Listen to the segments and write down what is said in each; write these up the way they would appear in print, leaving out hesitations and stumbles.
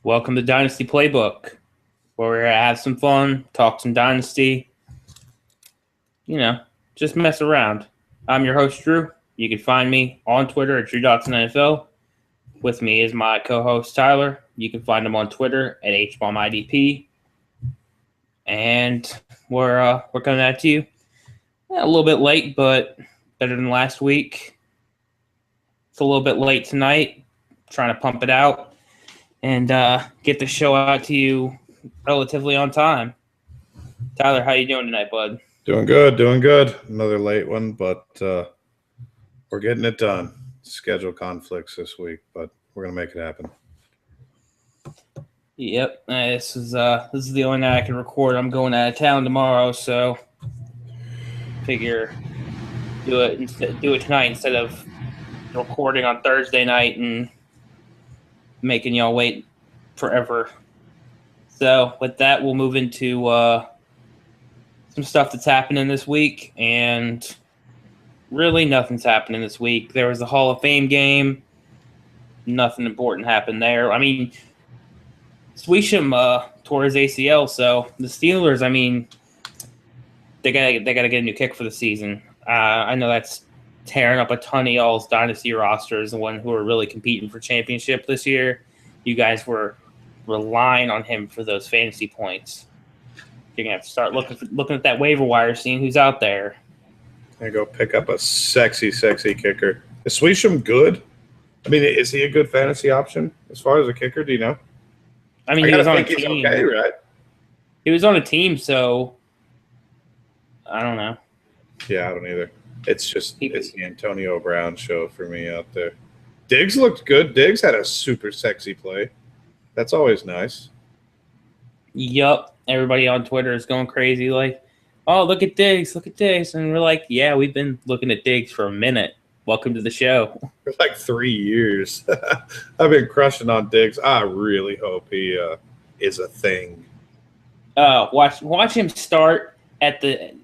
Welcome to Dynasty Playbook, where we're going to have some fun, talk some Dynasty, just mess around. I'm your host, Drew. You can find me on Twitter at DrewDotson NFL. With me is my co-host, Tyler. You can find him on Twitter at HBOMIDP. And we're coming at you a little bit late, but better than last week. It's a little bit late tonight. Trying to pump it out and get the show out to you relatively on time. Tyler, how you doing tonight, bud? Doing good. Another late one, but we're getting it done. Schedule conflicts this week, but we're gonna make it happen. Yep, this is the only night I can record. I'm going out of town tomorrow, so figure do it tonight instead of recording on Thursday night and making y'all wait forever. So with that, we'll move into some stuff that's happening this week, and really nothing's happening this week. There was a Hall of Fame game. Nothing important happened there. I mean, Swisham tore his ACL, so the Steelers, I mean, they gotta get a new kick for the season. I know that's tearing up a ton of y'all's dynasty rosters, the one who are really competing for championship this year. You guys were relying on him for those fantasy points. You're gonna have to start looking at that waiver wire, seeing who's out there. I go pick up a sexy kicker. Is Swisham good? I mean, is he a good fantasy option as far as a kicker? Do you know? I mean, he was on a team. Okay, right? He was on a team, so I don't know. Yeah, I don't either. It's the Antonio Brown show for me out there. Diggs looked good. Diggs had a super sexy play. That's always nice. Yup. Everybody on Twitter is going crazy like, oh, look at Diggs. And we're like, yeah, we've been looking at Diggs for a minute. Welcome to the show. For like 3 years. I've been crushing on Diggs. I really hope he is a thing. Watch him start as the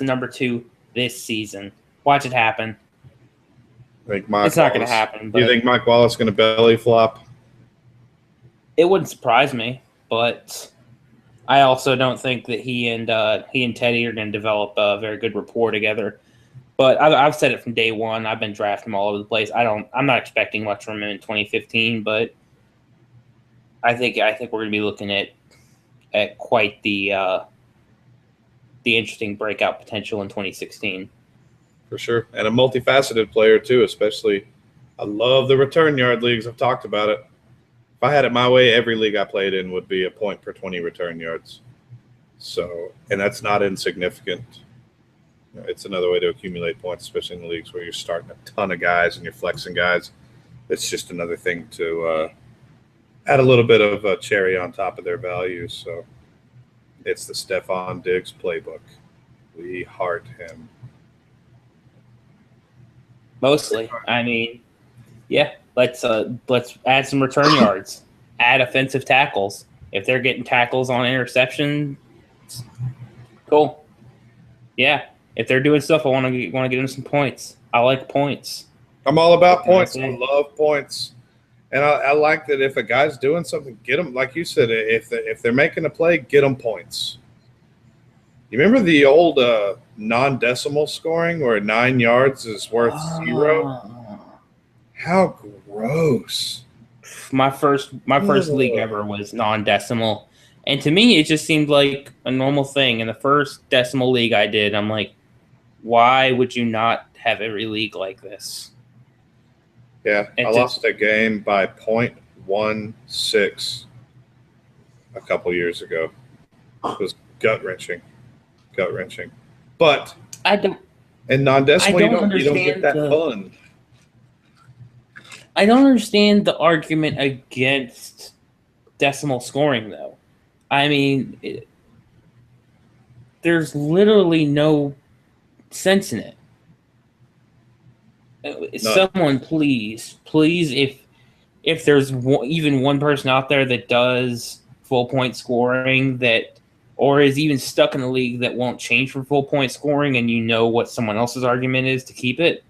number 2 this season. Watch it happen. It's not going to happen. Do you think Mike Wallace is going to belly flop? It wouldn't surprise me, but I also don't think that he and Teddy are going to develop a very good rapport together. But I've said it from day one. I've been drafting him all over the place. I'm not expecting much from him in 2015, but I think we're going to be looking at quite the interesting breakout potential in 2016. For sure. And a multifaceted player, too, especially. I love the return yard leagues. I've talked about it. If I had it my way, every league I played in would be a point per 20 return yards. So, and that's not insignificant. It's another way to accumulate points, especially in the leagues where you're starting a ton of guys and you're flexing guys. It's just another thing to add a little bit of a cherry on top of their values. So it's the Stephon Diggs playbook. We heart him. Mostly. I mean, yeah, let's add some return yards. Add offensive tackles. If they're getting tackles on interception, cool. Yeah. If they're doing stuff, I want to get them some points. I like points. I'm all about points. I love points. And I like that if a guy's doing something, get them, like you said, if they're making a play, get them points. You remember the old non-decimal scoring where 9 yards is worth 0? How gross. My first league ever was non-decimal. And to me, it just seemed like a normal thing. In the first decimal league I did, I'm like, why would you not have every league like this? Yeah, I lost a game by 0.16 a couple years ago. It was gut-wrenching. But in non-decimal, you don't get that fun. I don't understand the argument against decimal scoring, though. I mean, there's literally no sense in it. None. Someone, please, if there's even one person out there that does full point scoring or is even stuck in the league that won't change for full point scoring, and you know what someone else's argument is to keep it,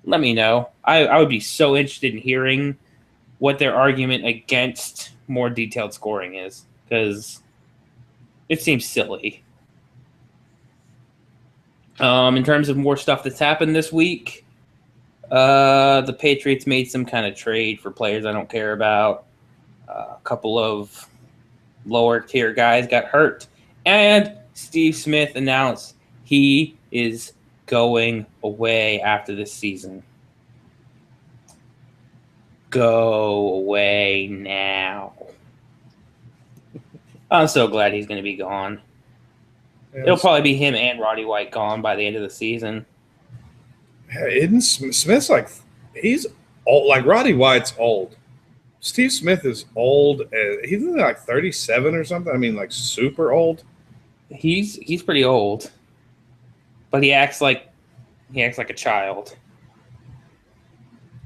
let me know. I would be so interested in hearing what their argument against more detailed scoring is, because it seems silly. In terms of more stuff that's happened this week, the Patriots made some kind of trade for players I don't care about. A couple of lower tier guys got hurt, and Steve Smith announced he is going away after this season. Go away now. I'm so glad he's going to be gone. Yeah, it'll probably be him and Roddy White gone by the end of the season. Isn't Smith's like, he's old, like Roddy White's old. Steve Smith is old. He's like 37 or something. I mean, like super old. He's pretty old, but he acts like a child.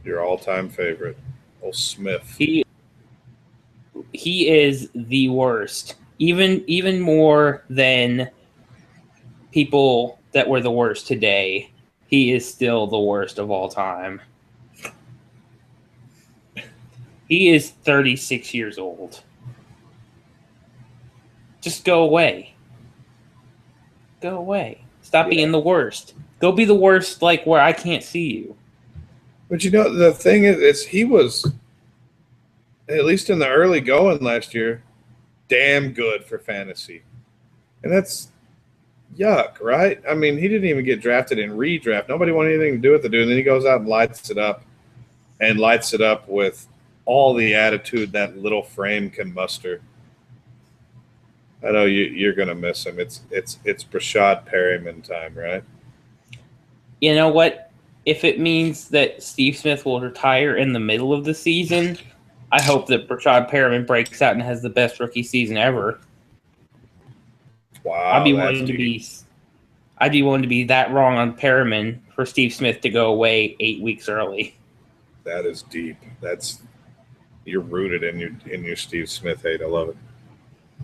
Your all-time favorite, old Smith. He is the worst. Even more than people that were the worst today. He is still the worst of all time. He is 36 years old. Just go away. Go away. Stop being the worst. Go be the worst, like where I can't see you. But you know, the thing is he was, at least in the early going last year, damn good for fantasy. And that's yuck, right? I mean, he didn't even get drafted in redraft. Nobody wanted anything to do with the dude. And then he goes out and lights it up with all the attitude that little frame can muster. I know you're going to miss him. It's Brashad Perryman time, right? You know what? If it means that Steve Smith will retire in the middle of the season, I hope that Brashad Perryman breaks out and has the best rookie season ever. Wow, I'd be willing to be that wrong on Perriman for Steve Smith to go away 8 weeks early. That is deep. You're rooted in your Steve Smith hate. I love it.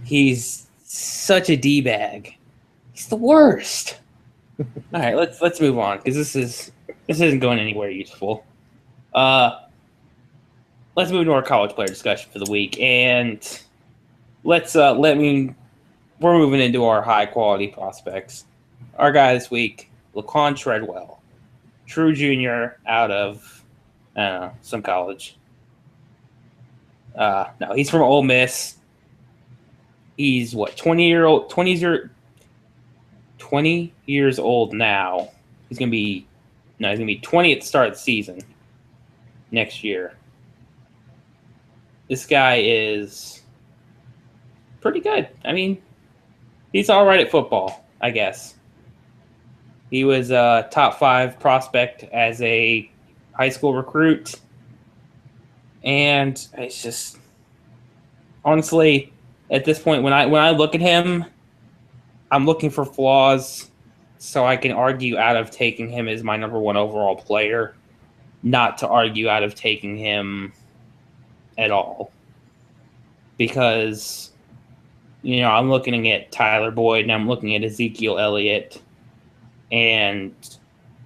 He's such a D-bag. He's the worst. All right, let's move on because this isn't going anywhere useful. Let's move to our college player discussion for the week, and we're moving into our high-quality prospects. Our guy this week, Laquan Treadwell, true junior out of some college. No, he's from Ole Miss. He's 20 years old now. He's gonna be 20 at the start of the season next year. This guy is pretty good. I mean, he's all right at football, I guess. He was a top 5 prospect as a high school recruit. And it's just, honestly, at this point, when I look at him, I'm looking for flaws so I can argue out of taking him as my number 1 overall player, not to argue out of taking him at all. Because, I'm looking at Tyler Boyd and I'm looking at Ezekiel Elliott and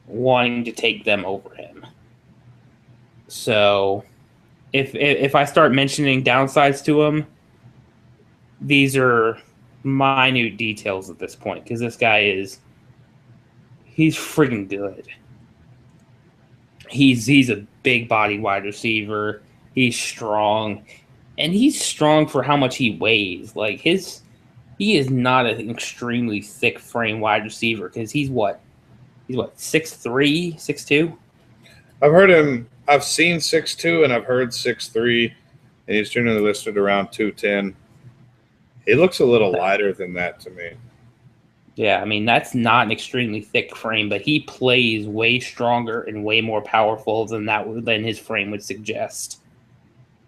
wanting to take them over him. So if I start mentioning downsides to him, these are minute details at this point because this guy he's freaking good. He's a big body wide receiver. He's strong, and he's strong for how much he weighs. Like he is not an extremely thick frame wide receiver because he's 6'3", 6'2". I've seen 6'2", and I've heard 6'3", and he's generally listed around 210. He looks a little lighter than that to me. Yeah, I mean, that's not an extremely thick frame, but he plays way stronger and way more powerful than his frame would suggest.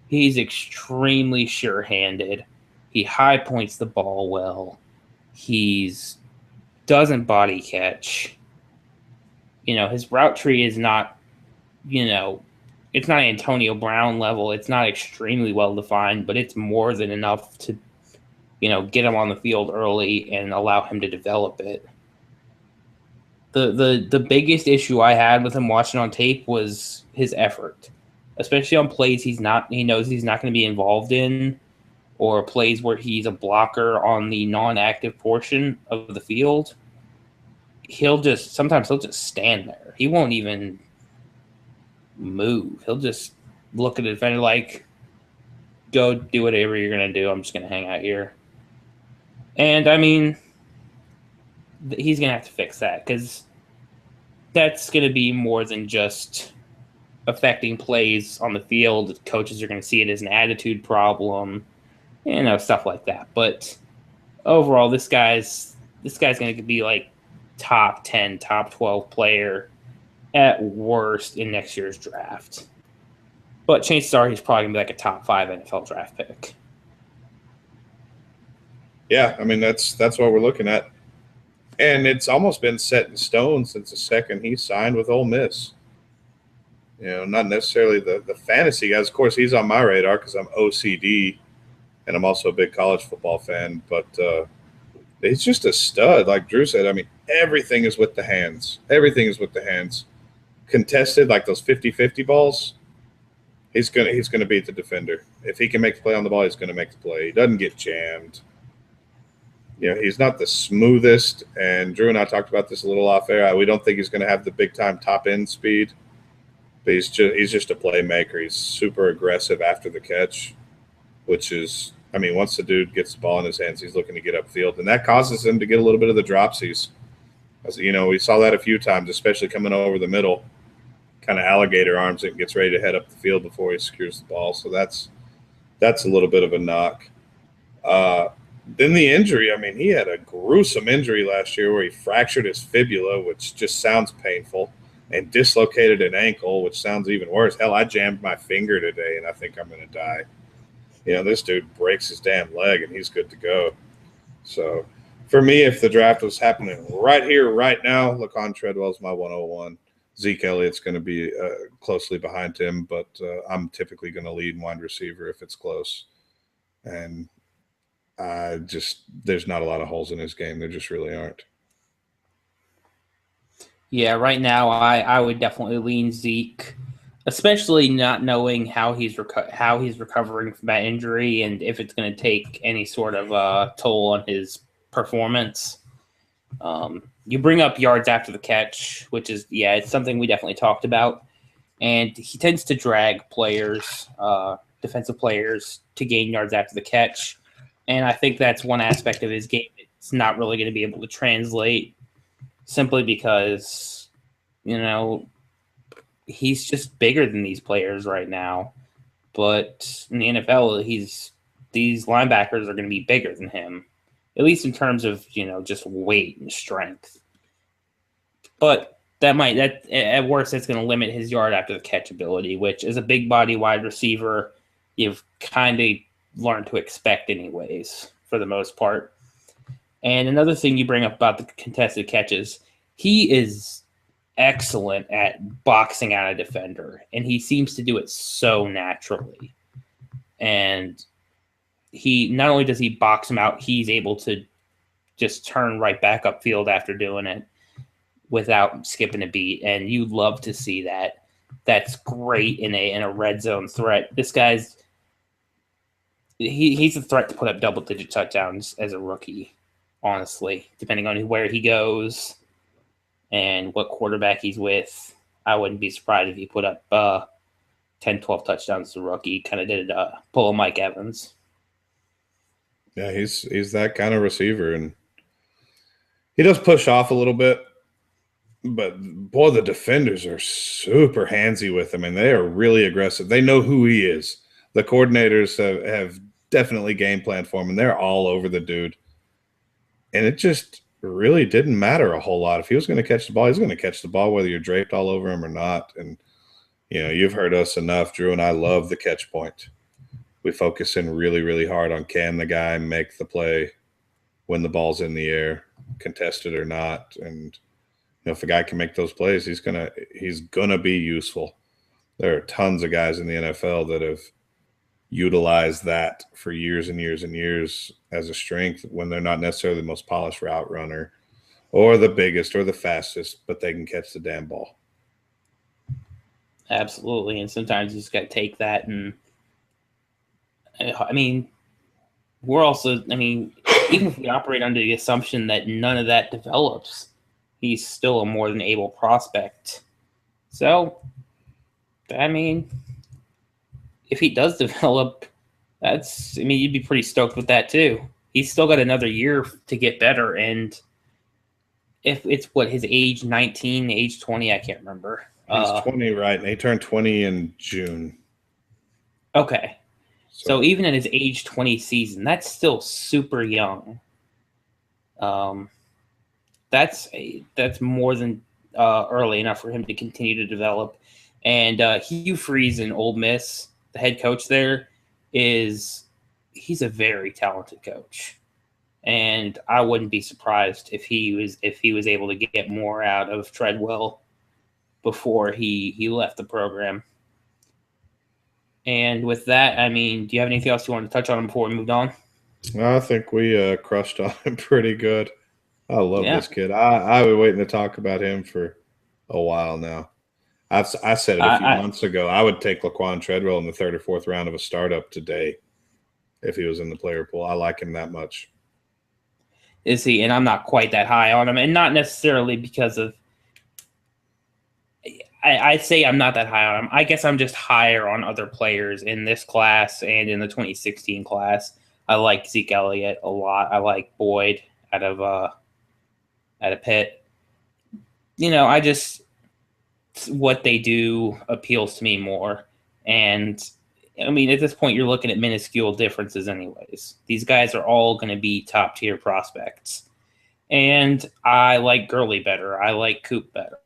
He's extremely sure-handed. He high points the ball well. He's doesn't body catch. His route tree is not, it's not Antonio Brown level. It's not extremely well defined, but it's more than enough to, get him on the field early and allow him to develop it. The biggest issue I had with him watching on tape was his effort, especially on plays he knows he's not going to be involved in. or plays where he's a blocker on the non-active portion of the field, sometimes he'll just stand there. He won't even move. He'll just look at the defender like, go do whatever you're going to do. I'm just going to hang out here. And, I mean, he's going to have to fix that because that's going to be more than just affecting plays on the field. Coaches are going to see it as an attitude problem, stuff like that. But overall, this guy's going to be like top 10, top 12 player at worst in next year's draft. But chances are he's probably going to be like a top 5 NFL draft pick. Yeah, I mean, that's what we're looking at. And it's almost been set in stone since the second he signed with Ole Miss. Not necessarily the fantasy guys. Of course, he's on my radar because I'm OCD, and I'm also a big college football fan. But he's just a stud. Like Drew said, I mean, everything is with the hands. Everything is with the hands. Contested, like those 50-50 balls, he's gonna beat the defender. If he can make the play on the ball, he's gonna make the play. He doesn't get jammed. He's not the smoothest, and Drew and I talked about this a little off air. We don't think he's going to have the big-time top-end speed, but he's just a playmaker. He's super aggressive after the catch, which is, I mean, once the dude gets the ball in his hands, he's looking to get upfield, and that causes him to get a little bit of the dropsies. We saw that a few times, especially coming over the middle, kind of alligator arms it and gets ready to head up the field before he secures the ball. So that's a little bit of a knock. Then the injury, I mean, he had a gruesome injury last year where he fractured his fibula, which just sounds painful, and dislocated an ankle, which sounds even worse. Hell, I jammed my finger today, and I think I'm going to die. This dude breaks his damn leg, and he's good to go. So for me, if the draft was happening right here, right now, Laquan Treadwell's my 101. Zeke Elliott's going to be closely behind him, but I'm typically going to lead wide receiver if it's close. And there's not a lot of holes in his game. There just really aren't. Yeah, right now I would definitely lean Zeke, especially not knowing how he's recovering from that injury and if it's going to take any sort of toll on his performance. You bring up yards after the catch, which is, it's something we definitely talked about. And he tends to drag players, defensive players, to gain yards after the catch. And I think that's one aspect of his game it's not really going to be able to translate simply because, he's just bigger than these players right now. But in the NFL, these linebackers are going to be bigger than him, at least in terms of, just weight and strength. But at worst, it's going to limit his yard after the catch ability, which is a big body wide receiver you've kind of learned to expect anyways, for the most part. And another thing you bring up about the contested catches, he is excellent at boxing out a defender, and he seems to do it so naturally. And he not only does he box him out, he's able to just turn right back upfield after doing it without skipping a beat. And you love to see that. That's great in a red zone threat. This guy's he's a threat to put up double-digit touchdowns as a rookie, honestly, depending on where he goes and what quarterback he's with. I wouldn't be surprised if he put up 10, 12 touchdowns as a rookie. Kind of did pull a Mike Evans. Yeah, he's that kind of receiver, and he does push off a little bit. But, boy, the defenders are super handsy with him, and they are really aggressive. They know who he is. The coordinators have definitely game planned for him, and they're all over the dude. And it just really didn't matter a whole lot. If he was going to catch the ball, he's going to catch the ball whether you're draped all over him or not. And, you've heard us enough. Drew and I love the catch point. We focus in really, really hard on can the guy make the play when the ball's in the air, contested or not. And, if a guy can make those plays, he's gonna be useful. There are tons of guys in the NFL that have utilized that for years and years and years as a strength when they're not necessarily the most polished route runner or the biggest or the fastest, but they can catch the damn ball. Absolutely. And sometimes you just got to take that. And I mean, we're also, I mean, even if we operate under the assumption that none of that develops, he's still a more than able prospect. So, I mean, if he does develop, you'd be pretty stoked with that too. He's still got another year to get better. And if it's his age 19, age 20, I can't remember. He's 20, right? And he turned 20 in June. Okay. So even in his age 20 season, that's still super young. That's more than early enough for him to continue to develop. And Hugh Freeze in Ole Miss, the head coach there, he's a very talented coach. And I wouldn't be surprised if he was able to get more out of Treadwell before he left the program. And with that, I mean, do you have anything else you want to touch on before we moved on? I think we crushed on him pretty good. I love this kid. I've been waiting to talk about him for a while now. I said it a few months ago. I would take Laquan Treadwell in the 3rd or 4th round of a startup today if he was in the player pool. I like him that much. Is he? And I'm not quite that high on him, and not necessarily because of. I'd say I'm not that high on him. I guess I'm just higher on other players in this class and in the 2016 class. I like Zeke Elliott a lot. I like Boyd out of Pitt. I just what they do appeals to me more. And I mean, at this point, you're looking at minuscule differences anyways. These guys are all going to be top tier prospects. And I like Gurley better. I like Coop better.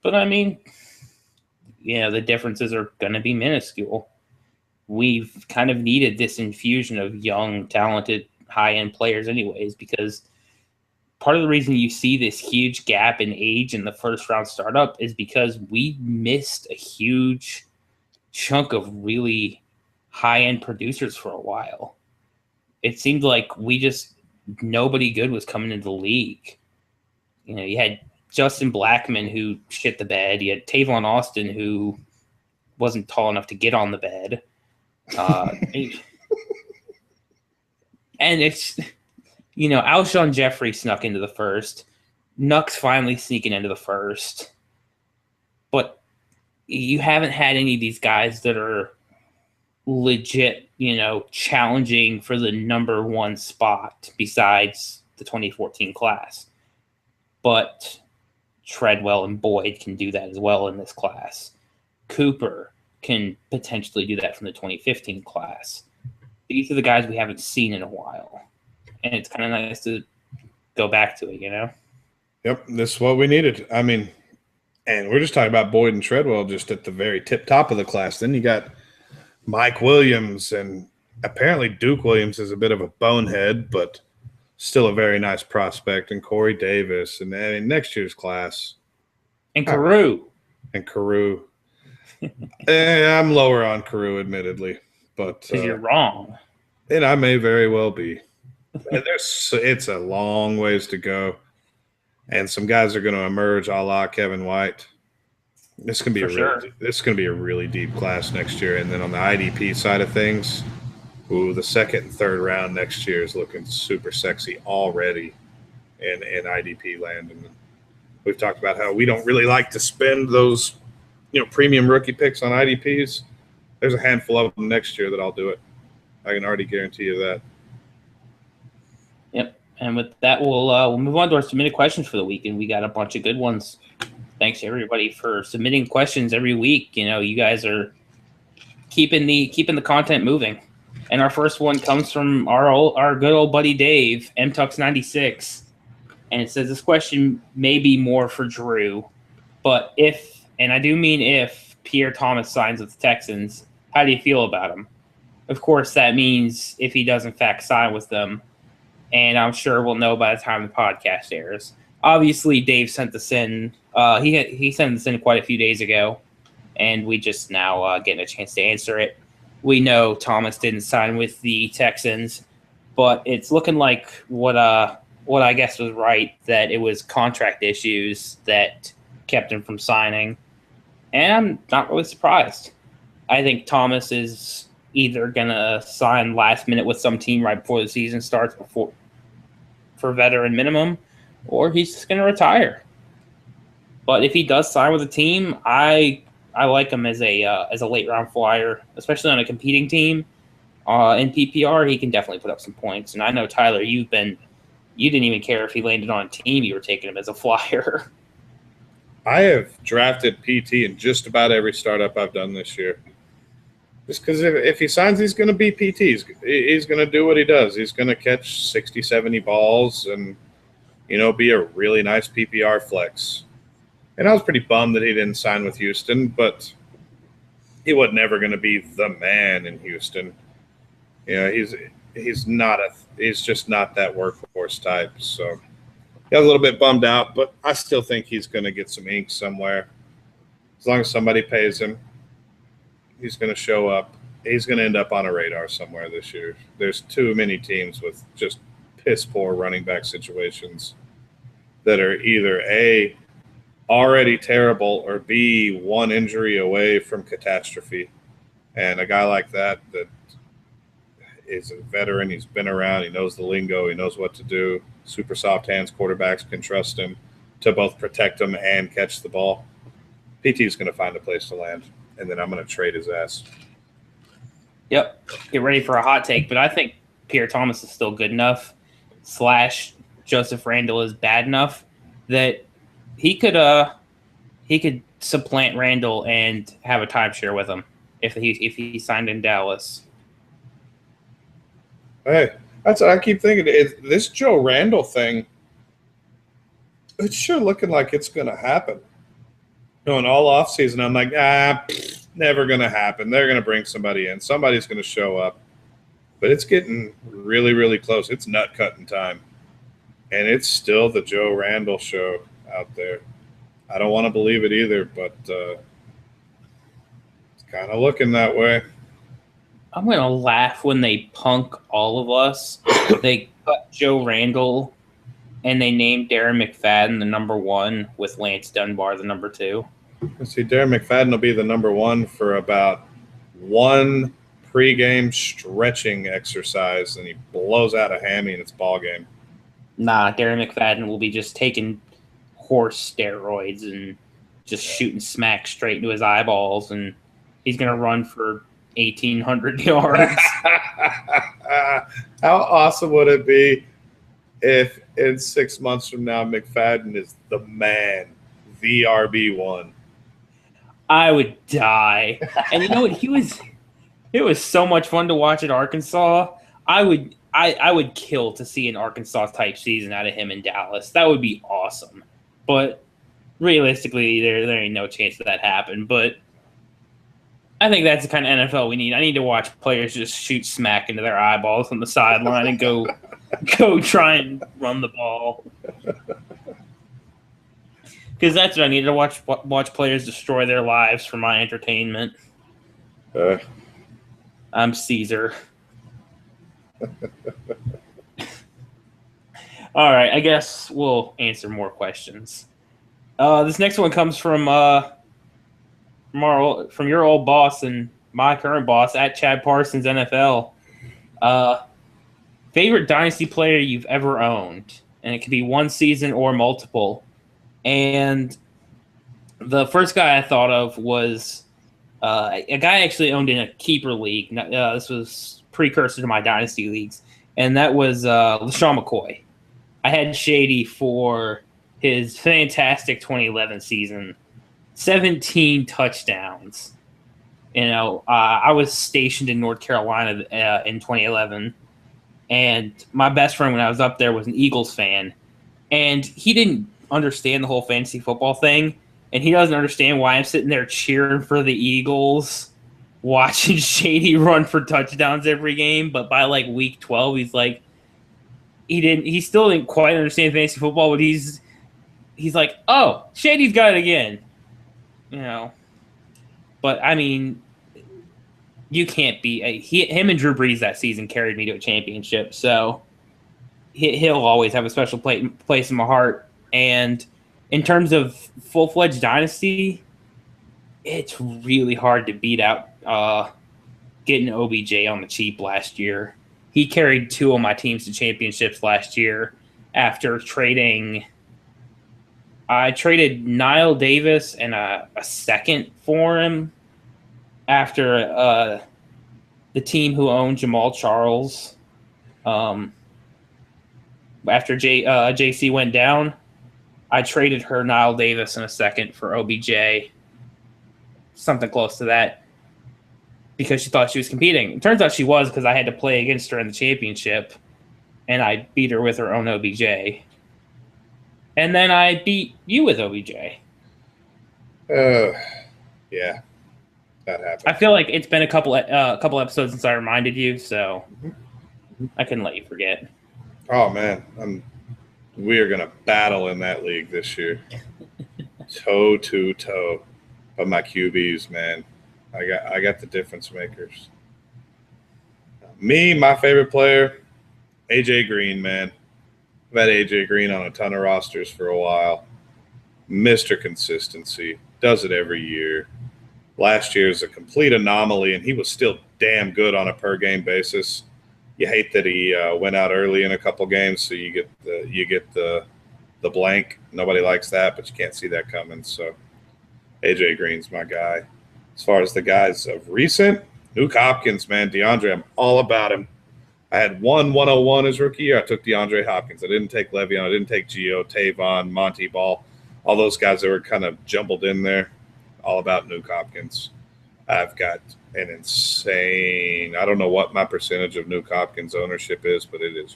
But I mean, the differences are going to be minuscule. We've kind of needed this infusion of young, talented, high-end players anyways, because part of the reason you see this huge gap in age in the first-round startup is because we missed a huge chunk of really high-end producers for a while. It seemed like nobody good was coming into the league. You had Justin Blackmon, who shit the bed. You had Tavon Austin, who wasn't tall enough to get on the bed. And it's, Alshon Jeffrey snuck into the first. Nuck's finally sneaking into the first. But you haven't had any of these guys that are legit, challenging for the number one spot besides the 2014 class. But Treadwell and Boyd can do that as well in this class. Cooper can potentially do that from the 2015 class. These are the guys we haven't seen in a while. And it's kind of nice to go back to it, Yep, this is what we needed. I mean, and we're just talking about Boyd and Treadwell just at the very tip top of the class. Then you got Mike Williams, and apparently Duke Williams is a bit of a bonehead, but still a very nice prospect, and Corey Davis, and then next year's class. And Carew. I'm lower on Carew, admittedly. But you're wrong. And I may very well be. It's a long ways to go. And some guys are going to emerge a la Kevin White. This is going to be a really deep class next year. And then on the IDP side of things, the 2nd and 3rd round next year is looking super sexy already in IDP land. And we've talked about how we don't really like to spend those, premium rookie picks on IDPs. There's a handful of them next year that I'll do it. I can already guarantee you that. Yep. And with that, we'll move on to our submitted questions for the week, and we got a bunch of good ones. Thanks to everybody for submitting questions every week. You guys are keeping the content moving. And our first one comes from our good old buddy Dave, MTux96. And it says, this question may be more for Drew, but if, and I do mean if, Pierre Thomas signs with the Texans, how do you feel about him? Of course, that means if he does in fact sign with them, and I'm sure we'll know by the time the podcast airs. Obviously, Dave sent this in. He sent this in quite a few days ago, and we just now getting a chance to answer it. We know Thomas didn't sign with the Texans, but it's looking like what I guess was right, that it was contract issues that kept him from signing. And I'm not really surprised. I think Thomas is either gonna sign last minute with some team right before the season starts for veteran minimum, or he's just gonna retire. But if he does sign with a team, I like him as a late round flyer, especially on a competing team. In PPR, he can definitely put up some points. And I know, Tyler, you didn't even care if he landed on a team. You were taking him as a flyer. I have drafted PT in just about every startup I've done this year. Just because if he signs, he's going to be PT. He's going to do what he does. He's going to catch 60, 70 balls and, be a really nice PPR flex. And I was pretty bummed that he didn't sign with Houston, but he was never going to be the man in Houston. He's just not that workhorse type. So got a little bit bummed out, but I still think he's going to get some ink somewhere. As long as somebody pays him, he's going to show up. He's going to end up on a radar somewhere this year. There's too many teams with just piss poor running back situations that are either A, already terrible, or B, one injury away from catastrophe. And a guy like that is a veteran. He's been around. He knows the lingo. He knows what to do. Super soft hands. Quarterbacks can trust him to both protect them and catch the ball. PT is going to find a place to land, and then I'm going to trade his ass. Yep. Get ready for a hot take, but I think Pierre Thomas is still good enough / Joseph Randle is bad enough that he could supplant Randle and have a timeshare with him if he signed in Dallas. Hey, that's what I keep thinking. This Joe Randle thing, it's sure looking like it's going to happen. In all offseason, I'm like, never going to happen. They're going to bring somebody in. Somebody's going to show up. But it's getting really, really close. It's nut-cutting time. And it's still the Joe Randle show out there. I don't want to believe it either, but it's kind of looking that way. I'm going to laugh when they punk all of us. They cut Joe Randle, and they named Darren McFadden the number 1 with Lance Dunbar the number 2. See, Darren McFadden will be the number 1 for about one pregame stretching exercise, and he blows out a hammy and it's ball game. Nah, Darren McFadden will be just taking horse steroids and just shooting smack straight into his eyeballs, and he's going to run for 1,800 yards. How awesome would it be if in 6 months from now McFadden is the man, the RB1? I would die. And you know what? It was so much fun to watch at Arkansas. I would kill to see an Arkansas type season out of him in Dallas. That would be awesome. But realistically, there ain't no chance that happen. But I think that's the kind of NFL we need. I need to watch players just shoot smack into their eyeballs on the sideline and go try and run the ball. Because that's what I need to watch players destroy their lives for my entertainment. I'm Caesar. All right, I guess we'll answer more questions. This next one comes from your old boss and my current boss at Chad Parsons NFL. Favorite Dynasty player you've ever owned, and it could be one season or multiple. And the first guy I thought of was a guy I actually owned in a keeper league. This was precursor to my Dynasty leagues, and that was LaShawn McCoy. I had Shady for his fantastic 2011 season, 17 touchdowns. I was stationed in North Carolina in 2011, and my best friend when I was up there was an Eagles fan, and he didn't understand the whole fantasy football thing, and he doesn't understand why I'm sitting there cheering for the Eagles, watching Shady run for touchdowns every game. But by like week 12, he's like, he still didn't quite understand fantasy football, but he's like, oh, Shady's got it again, But I mean, you can't be him and Drew Brees that season carried me to a championship, so he'll always have a special place in my heart. And in terms of full-fledged Dynasty, it's really hard to beat out getting OBJ on the cheap last year. He carried 2 of my teams to championships last year after trading. I traded Niall Davis and a second for him after the team who owned Jamal Charles. After JC went down, I traded her Niall Davis and a second for OBJ, something close to that, because she thought she was competing. It turns out she was, because I had to play against her in the championship, and I beat her with her own OBJ. And then I beat you with OBJ. Yeah, that happened. I feel like it's been a couple episodes since I reminded you, so I couldn't let you forget. Oh man, we are gonna battle in that league this year, toe to toe. But my QBs, man, I got the difference makers. My favorite player, AJ Green, man. I've had AJ Green on a ton of rosters for a while. Mr. Consistency, does it every year. Last year is a complete anomaly, and he was still damn good on a per game basis. You hate that he went out early in a couple games, so you get the blank. Nobody likes that, but you can't see that coming. So AJ Green's my guy. As far as the guys of recent, Nuke Hopkins, man, DeAndre, I'm all about him. I had 101 his rookie year. I took DeAndre Hopkins. I didn't take Le'Veon. I didn't take Gio, Tavon, Monty Ball, all those guys that were kind of jumbled in there. All about Nuke Hopkins. I've got an insane – I don't know what my percentage of Nuke Hopkins ownership is, but it is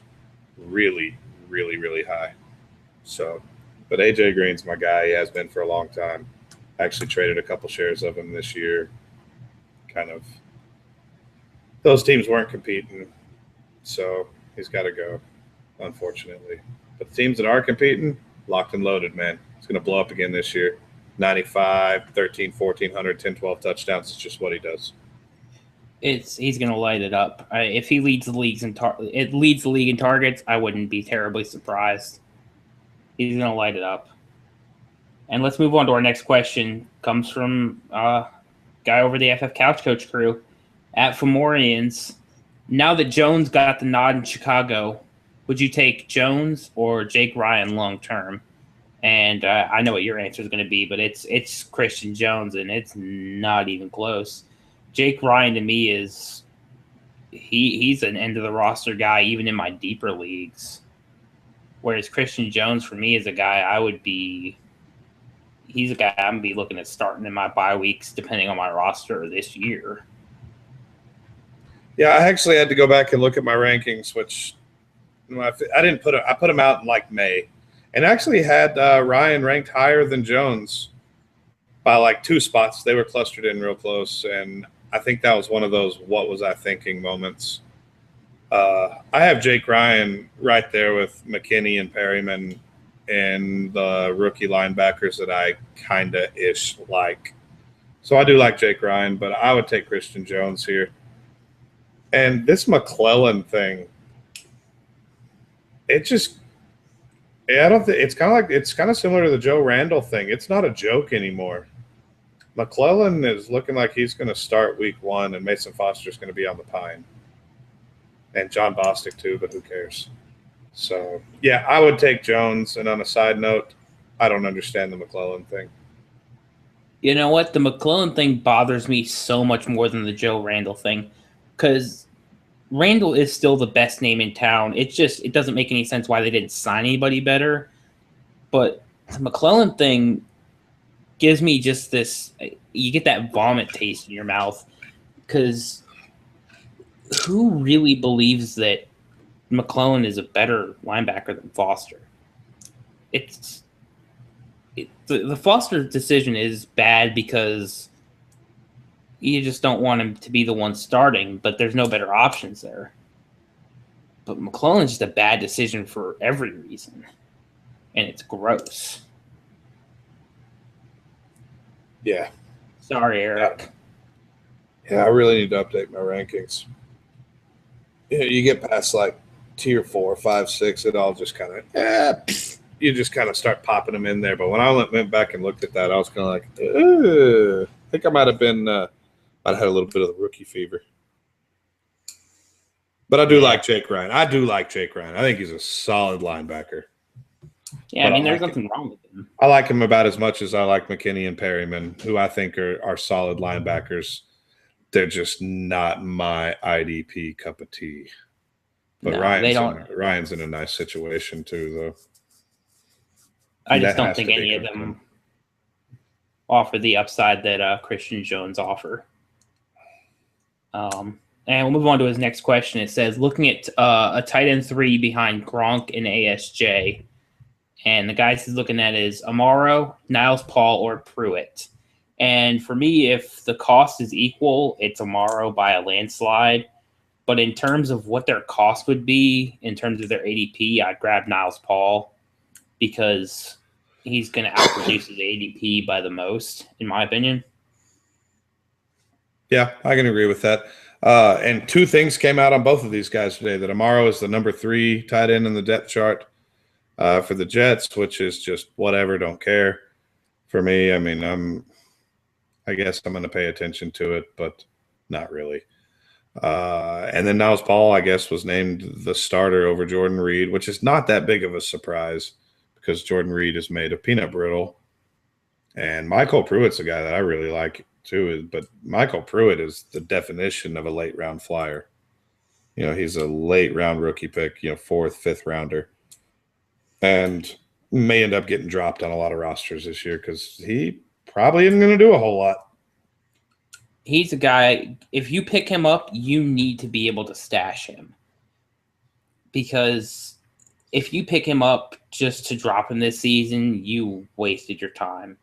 really, really, really high. So, but AJ Green's my guy. He has been for a long time. I actually traded a couple shares of him this year. Kind of – those teams weren't competing. So he's got to go, unfortunately. But the teams that are competing, locked and loaded, man. It's going to blow up again this year. 95, 13, 1,400, 10, 12 touchdowns. It's just what he does. He's going to light it up. If he leads the league in targets, I wouldn't be terribly surprised. He's going to light it up. And let's move on to our next question. Comes from guy over the FF Couch Coach crew at Fomorians. Now that Jones got the nod in Chicago, would you take Jones or Jake Ryan long term? And I know what your answer is going to be, but it's Christian Jones, and it's not even close. Jake Ryan to me is he's an end of the roster guy, even in my deeper leagues. Whereas Christian Jones for me is a guy he's a guy I'm gonna be looking at starting in my bye weeks, depending on my roster this year. Yeah, I actually had to go back and look at my rankings, which I put them out in like May, and actually had Ryan ranked higher than Jones by like 2 spots. They were clustered in real close, and I think that was one of those "what was I thinking" moments. I have Jake Ryan right there with McKinney and Perryman and the rookie linebackers that I kind of ish like. So I do like Jake Ryan, but I would take Christian Jones here. And this McClellan thing, I don't think it's kind of similar to the Joe Randall thing. It's not a joke anymore. McClellan is looking like he's going to start week 1, and Mason Foster's going to be on the pine, and John Bostic too. But who cares? So yeah, I would take Jones. And on a side note, I don't understand the McClellan thing. You know what? The McClellan thing bothers me so much more than the Joe Randall thing, because Randall is still the best name in town. It doesn't make any sense why they didn't sign anybody better. But the McClellan thing gives me just this, you get that vomit taste in your mouth, because who really believes that McClellan is a better linebacker than Foster? The Foster decision is bad because you just don't want him to be the one starting, but there's no better options there. But McClellan's just a bad decision for every reason, and it's gross. Yeah. Sorry, Eric. Yeah, I really need to update my rankings. You get past like tier 4, 5, 6, it all just kind of you just kind of start popping them in there. But when I went back and looked at that, I was kind of like, I think I might have had a little bit of the rookie fever. But I do like Jake Ryan. I think he's a solid linebacker. Yeah, I mean, there's nothing wrong with him. I like him about as much as I like McKinney and Perryman, who I think are solid linebackers. They're just not my IDP cup of tea. But no, Ryan's in a nice situation too, though. I just don't think any of them offer the upside that Christian Jones offer. And we'll move on to his next question. It says, looking at a tight end 3 behind Gronk and ASJ, and the guys he's looking at is Amaro, Niles Paul, or Pruitt. And for me, if the cost is equal, it's Amaro by a landslide. But in terms of what their cost would be, in terms of their ADP, I'd grab Niles Paul because he's going to outproduce his ADP by the most, in my opinion. Yeah, I can agree with that. And 2 things came out on both of these guys today, that Amaro is the number 3 tight end in the depth chart for the Jets, which is just whatever, don't care for me. I mean, I guess I'm going to pay attention to it, but not really. And then Niles Paul, I guess, was named the starter over Jordan Reed, which is not that big of a surprise because Jordan Reed is made of peanut brittle. And Michael Pruitt's a guy that I really like too. But Michael Pruitt is the definition of a late round flyer. You know, he's a late round rookie pick, 4th, 5th rounder. And may end up getting dropped on a lot of rosters this year because he probably isn't going to do a whole lot. He's a guy, if you pick him up, you need to be able to stash him. Because if you pick him up just to drop him this season, you wasted your time.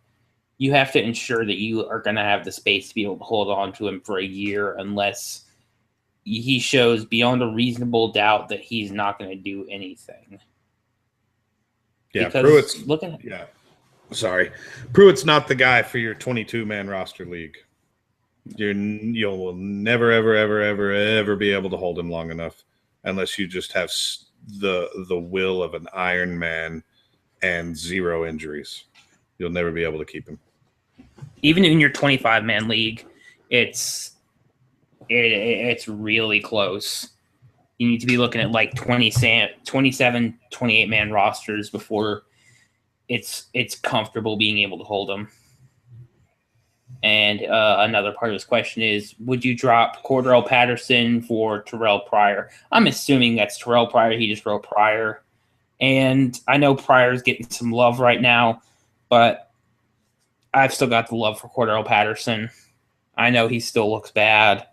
You have to ensure that you are going to have the space to be able to hold on to him for a year unless he shows beyond a reasonable doubt that he's not going to do anything. Yeah, Pruitt's Pruitt's not the guy for your 22-man roster league. You'll never, ever be able to hold him long enough unless you just have the will of an Iron Man and 0 injuries. You'll never be able to keep him. Even in your 25-man league, it's really close. You need to be looking at like 27, 28-man rosters before it's comfortable being able to hold them. And another part of this question is, would you drop Cordell Patterson for Terrell Pryor? I'm assuming that's Terrell Pryor. He just wrote Pryor. And I know Pryor's getting some love right now, but I've still got the love for Cordell Patterson. I know he still looks bad,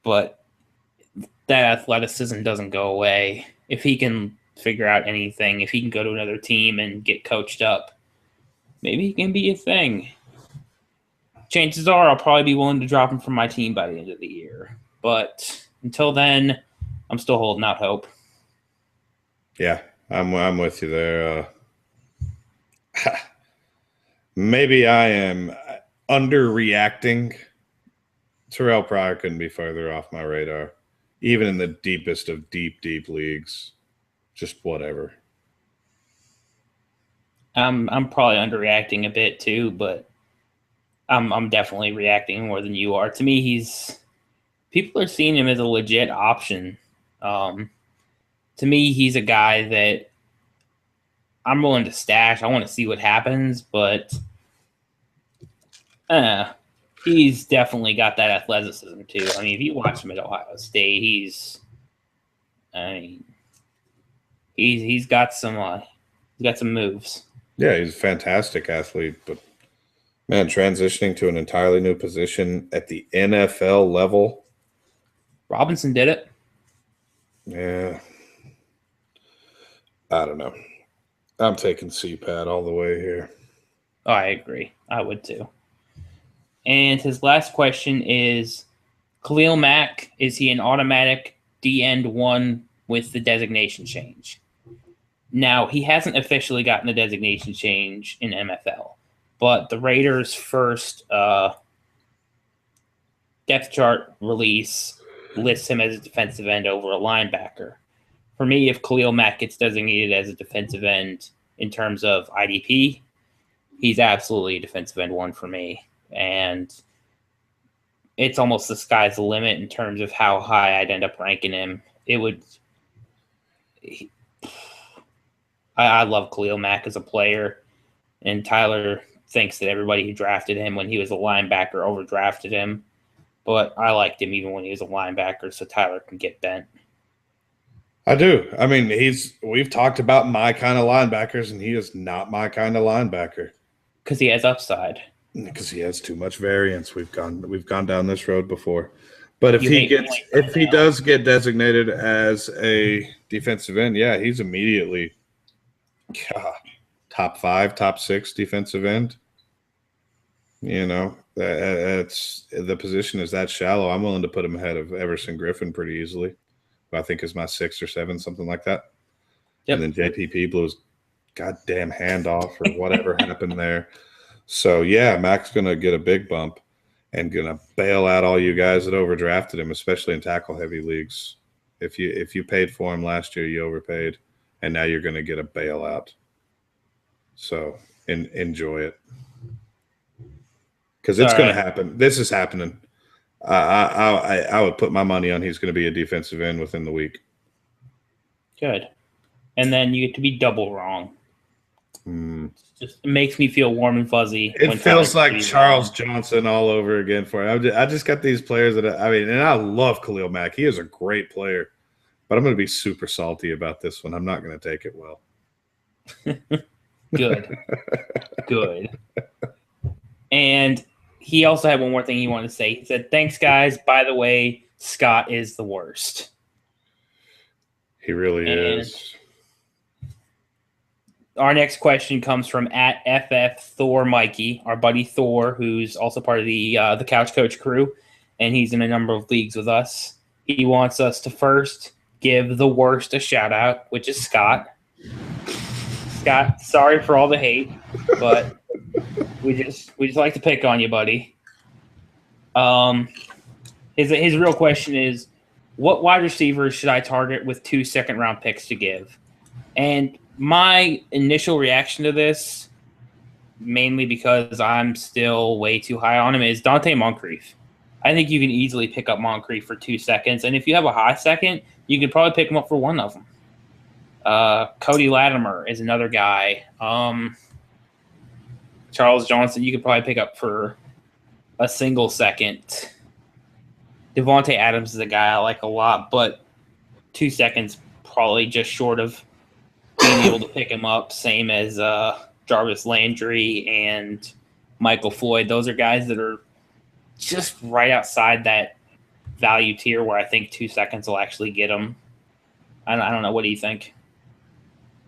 but that athleticism doesn't go away. If he can figure out anything, if he can go to another team and get coached up, maybe he can be a thing. Chances are I'll probably be willing to drop him from my team by the end of the year. But until then, I'm still holding out hope. Yeah, I'm with you there. Maybe I am underreacting. Terrell Pryor couldn't be further off my radar. Even in the deepest of deep leagues. Just whatever. I'm probably underreacting a bit too, but I'm definitely reacting more than you are. To me, people are seeing him as a legit option. To me, he's a guy that I'm willing to stash. I want to see what happens, but he's definitely got that athleticism too. I mean, if you watch him at Ohio State, he's got some moves. Yeah, he's a fantastic athlete, but man, transitioning to an entirely new position at the NFL level. Robinson did it. Yeah. I don't know. I'm taking CPAT all the way here. Oh, I agree. I would too. And his last question is, Khalil Mack, is he an automatic D-end 1 with the designation change? Now, he hasn't officially gotten the designation change in MFL. But the Raiders' first depth chart release lists him as a defensive end over a linebacker. For me, if Khalil Mack gets designated as a defensive end in terms of IDP, he's absolutely a defensive end 1 for me. And it's almost the sky's the limit in terms of how high I'd end up ranking him. It would. I love Khalil Mack as a player, and Tyler thinks that everybody who drafted him when he was a linebacker overdrafted him. But I liked him even when he was a linebacker, so Tyler can get bent. I do. I mean, we've talked about my kind of linebackers, and he is not my kind of linebacker. Because he has upside. Because he has too much variance. We've gone down this road before. But if he does get designated as a defensive end, yeah, he's immediately top 5, top 6 defensive end. You know, that's the position is that shallow. I'm willing to put him ahead of Everson Griffin pretty easily. Who I think is my 6 or 7, something like that. Yep. And then JPP blew his goddamn hand off or whatever happened there. So yeah, Mac's gonna get a big bump and gonna bail out all you guys that overdrafted him, especially in tackle heavy leagues. If you paid for him last year, you overpaid, and now you're gonna get a bailout. So enjoy it. Because it's going to happen. This is happening. I would put my money on he's going to be a defensive end within the week. Good. And then you get to be double wrong. It makes me feel warm and fuzzy. It feels like Charles Johnson all over again for him. I just got these players that and I love Khalil Mack. He is a great player. But I'm going to be super salty about this one. I'm not going to take it well. Good. Good. And he also had one more thing he wanted to say. He said, "Thanks, guys. By the way, Scott is the worst." He really is. Our next question comes from @FF_Thor_Mikey, our buddy Thor, who's also part of the Couch Coach crew, and he's in a number of leagues with us. He wants us to first give the worst a shout out, which is Scott. Scott, sorry for all the hate, but we just like to pick on you, buddy. His real question is, what wide receivers should I target with 2 second-round picks to give? And my initial reaction to this, mainly because I'm still way too high on him, is Dante Moncrief. I think you can easily pick up Moncrief for 2 seconds, and if you have a high second, you can probably pick him up for one of them. Cody Latimer is another guy. Charles Johnson, you could probably pick up for a single second. Devontae Adams is a guy I like a lot, but 2 seconds probably just short of being able to pick him up. Same as Jarvis Landry and Michael Floyd. Those are guys that are just right outside that value tier where I think 2 seconds will actually get them. I don't know. What do you think?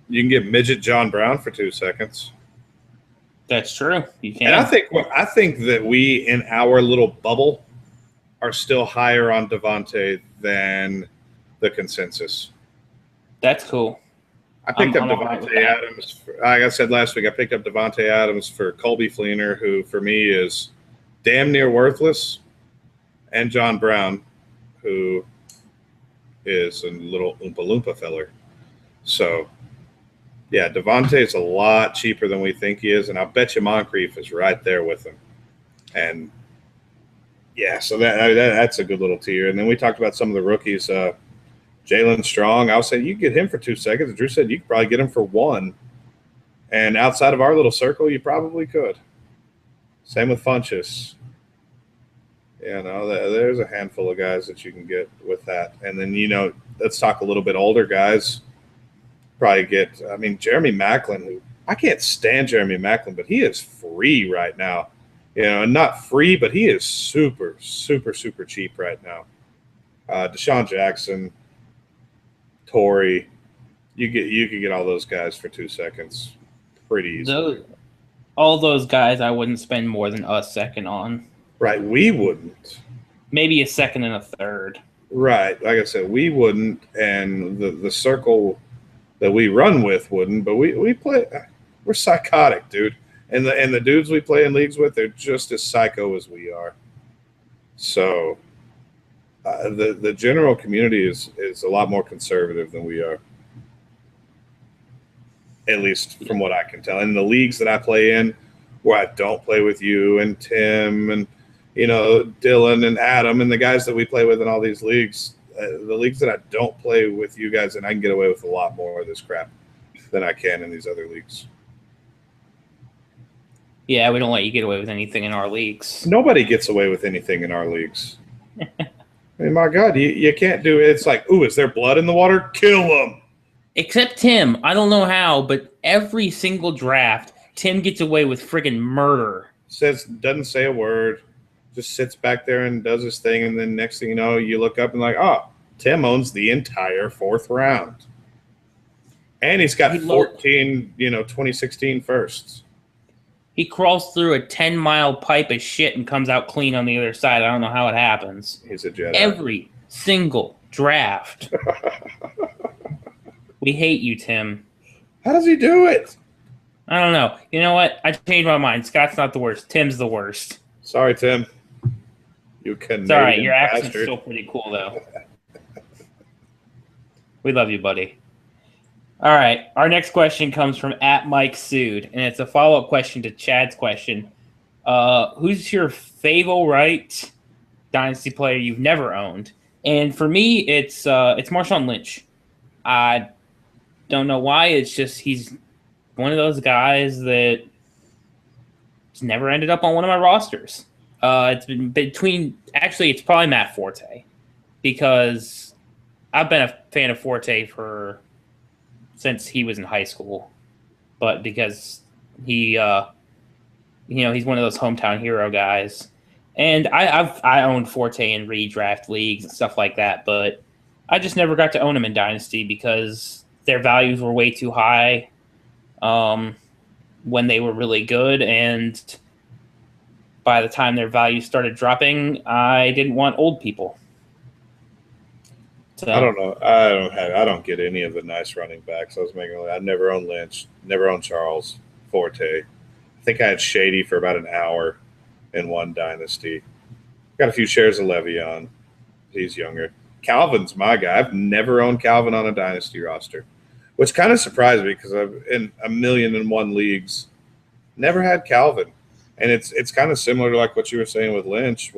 You can get midget John Brown for 2 seconds. That's true. You can. And I think that we, in our little bubble, are still higher on Devontae than the consensus. That's cool. I picked up Devontae Adams. Like I said last week, I picked up Devontae Adams for Colby Fleener, who for me is damn near worthless, and John Brown, who is a little Oompa Loompa feller. So, yeah, Devontae is a lot cheaper than we think he is, and I'll bet you Moncrief is right there with him. And, yeah, so that's a good little tier. And then we talked about some of the rookies. Jalen Strong, I'll say you get him for 2 seconds. Drew said you could probably get him for 1. And outside of our little circle, you probably could. Same with Funchess. You know, there's a handful of guys that you can get with that. And then, let's talk a little bit older guys. Probably get, Jeremy Maclin, who I can't stand Jeremy Maclin, but he is free right now. And not free, but he is super, super, super cheap right now. Deshaun Jackson, Torrey, you could get all those guys for 2 seconds pretty easily. All those guys I wouldn't spend more than a second on. Right, we wouldn't. Maybe a second and a third. Right, like I said, we wouldn't, and the circle that we run with wouldn't. But we play. We're psychotic, dude, and the dudes we play in leagues with, they're just as psycho as we are. So the general community is a lot more conservative than we are, at least from what I can tell. In the leagues that I play in, where I don't play with you and Tim and Dylan and Adam and the guys that we play with in all these leagues, the leagues that I don't play with you guys, and I can get away with a lot more of this crap than I can in these other leagues. Yeah, we don't let you get away with anything in our leagues. Nobody gets away with anything in our leagues. I mean, my God, you can't do it. It's like, ooh, is there blood in the water? Kill them. Except Tim. I don't know how, but every single draft, Tim gets away with friggin' murder. Doesn't say a word, just sits back there and does his thing, and then next thing you know, you look up and like, oh, Tim owns the entire 4th round. And he's got 14, 2016 firsts. He crawls through a 10-mile pipe of shit and comes out clean on the other side. I don't know how it happens. He's a Jedi. Every single draft. We hate you, Tim. How does he do it? I don't know. You know what? I changed my mind. Scott's not the worst. Tim's the worst. Sorry, Tim. You Canadian It's all right. Your accent's bastard. still pretty cool, though. We love you, buddy. All right. Our next question comes from @MikeSued, and it's a follow-up question to Chad's question. Who's your favorite Dynasty player you've never owned? And for me, it's Marshawn Lynch. I don't know why. It's just he's one of those guys that just never ended up on one of my rosters. It's been between – actually, it's probably Matt Forte because I've been a fan of Forte since he was in high school. But because he he's one of those hometown hero guys. And I owned Forte in redraft leagues and stuff like that, but I just never got to own him in Dynasty because their values were way too high when they were really good, and by the time their values started dropping, I didn't want old people. So, I don't know. I don't get any of the nice running backs. I never owned Lynch, never owned Charles, Forte. I think I had Shady for about an hour in one Dynasty. Got a few shares of Le'Veon. He's younger. Calvin's my guy. I've never owned Calvin on a Dynasty roster, which kind of surprised me because I've in 1,000,001 leagues never had Calvin. And it's kind of similar to like what you were saying with Lynch.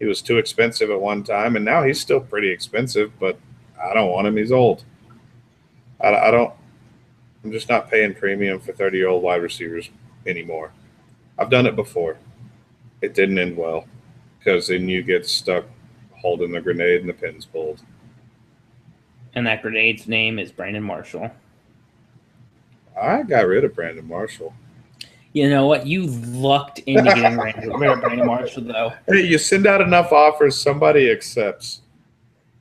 He was too expensive at one time, and now he's still pretty expensive, but I don't want him. He's old. I'm just not paying premium for 30-year-old wide receivers anymore. I've done it before. It didn't end well because then you get stuck holding the grenade and the pin's pulled. And that grenade's name is Brandon Marshall. I got rid of Brandon Marshall. You know what? You lucked into getting rid of Brandon Marshall, though. Hey, you send out enough offers, somebody accepts.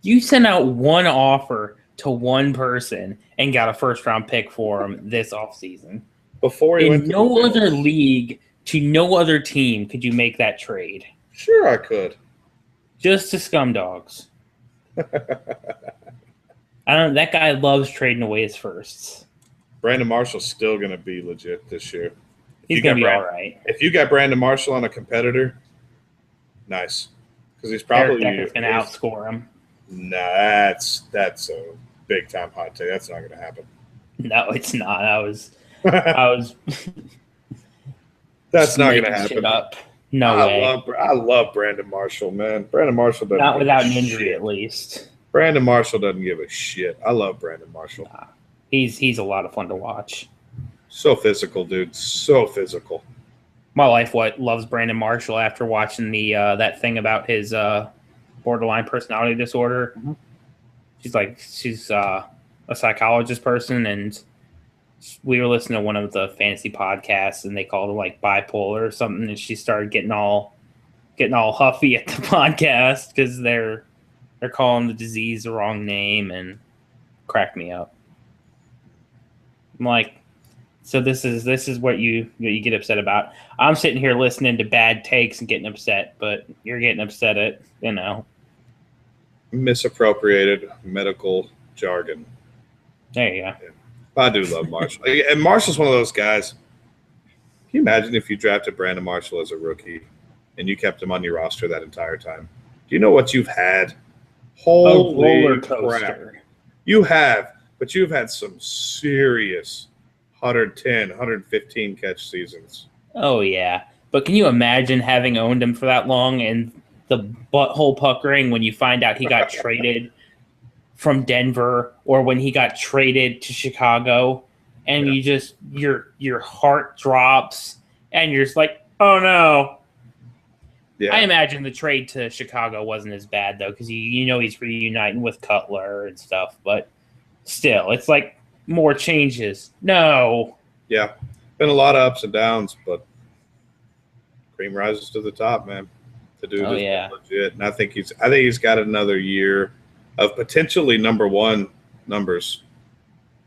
You sent out one offer to one person and got a first-round pick for him this offseason. Before he went in no other league, to no other team, could you make that trade. Sure, I could. Just to scumdogs. That guy loves trading away his firsts. Brandon Marshall's still going to be legit this year. He's going to be all right. If you got Brandon Marshall on a competitor, nice. Because he's probably going to outscore him. Nah, that's a big-time hot take. That's not going to happen. No, it's not. I was that's not going to happen. No way. I love Brandon Marshall, man. Brandon Marshall doesn't not without an injury, at least. Brandon Marshall doesn't give a shit. I love Brandon Marshall. Nah, he's a lot of fun to watch. So physical, dude. So physical. My wife loves Brandon Marshall after watching the that thing about his borderline personality disorder. Mm-hmm. She's a psychologist person, and we were listening to one of the fantasy podcasts, and they called it like bipolar or something, and she started getting all huffy at the podcast because they're calling the disease the wrong name, and cracked me up. I'm like, so this is what you get upset about. I'm sitting here listening to bad takes and getting upset, but you're getting upset at, misappropriated medical jargon. There you go. Yeah. I do love Marshall. And Marshall's one of those guys. Can you imagine if you drafted Brandon Marshall as a rookie and you kept him on your roster that entire time? Do you know what you've had? Holy roller coaster. Crap. You have, but you've had some serious 110, 115 catch seasons. Oh, yeah. But can you imagine having owned him for that long and the butthole puckering when you find out he got traded from Denver or when he got traded to Chicago, and you just your heart drops and you're just like, oh no. Yeah. I imagine the trade to Chicago wasn't as bad though, because he's reuniting with Cutler and stuff, but still, it's like more changes. No. Yeah. Been a lot of ups and downs, but cream rises to the top, man. The dude is legit. And I think he's got another year of potentially number one numbers.